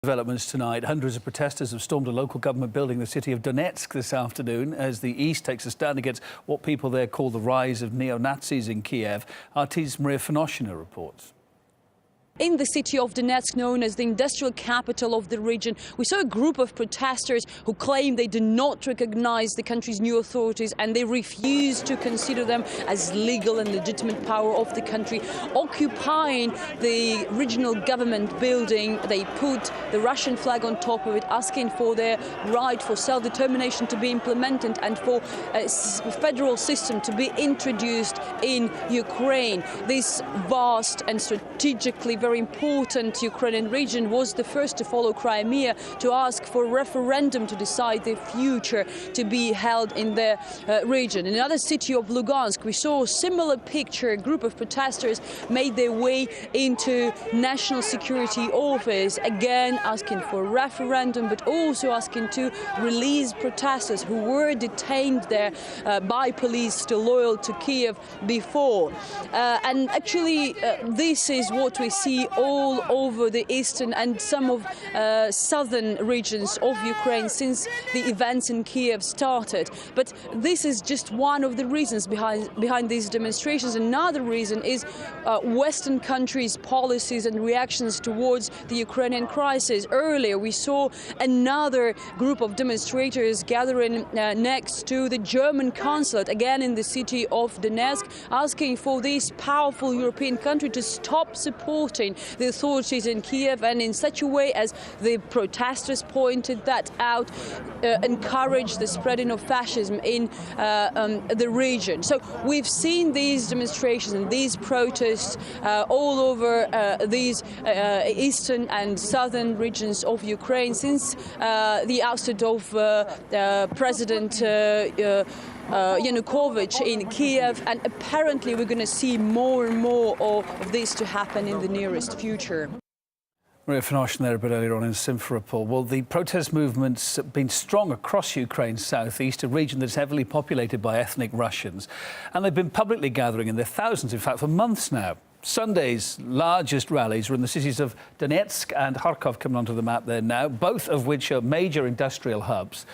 Developments tonight. Hundreds of protesters have stormed a local government building in the city of Donetsk this afternoon as the east takes a stand against what people there call the rise of neo-Nazis in Kiev. RT's Maria Finoshina reports. In the city of Donetsk, known as the industrial capital of the region, we saw a group of protesters who claim they do not recognize the country's new authorities and they refuse to consider them as legal and legitimate power of the country, occupying the regional government building. They put the Russian flag on top of it, asking for their right for self-determination to be implemented and for a federal system to be introduced in Ukraine. This vast and strategically very important Ukrainian region was the first to follow Crimea to ask for a referendum to decide the future to be held in the region. In another city of Lugansk, we saw a similar picture. A group of protesters made their way into National Security Office, again asking for a referendum, but also asking to release protesters who were detained there by police still loyal to Kiev before. And actually, this is what we see all over the eastern and some of southern regions of Ukraine since the events in Kiev started. But this is just one of the reasons behind these demonstrations. Another reason is Western countries' policies and reactions towards the Ukrainian crisis. Earlier, we saw another group of demonstrators gathering next to the German consulate, again in the city of Donetsk, asking for this powerful European country to stop supporting the authorities in Kiev and in such a way, as the protesters pointed that out, encourage the spreading of fascism in the region. So we've seen these demonstrations and these protests all over these eastern and southern regions of Ukraine since the ousted of President Yanukovych in Kiev, and apparently we're going to see more and more of this to happen in the nearest future. Maria Finoshina there a bit earlier on in Simferopol. Well, the protest movement's been strong across Ukraine's southeast, a region that's heavily populated by ethnic Russians. And they've been publicly gathering in their thousands, in fact, for months now. Sunday's largest rallies were in the cities of Donetsk and Kharkov, coming onto the map there now, both of which are major industrial hubs.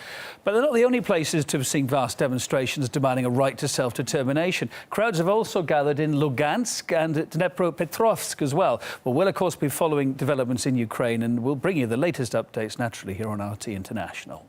But they're not the only places to have seen vast demonstrations demanding a right to self-determination. Crowds have also gathered in Lugansk and Dnepropetrovsk as well. Well, we'll, of course, be following developments in Ukraine, and we'll bring you the latest updates, naturally, here on RT International.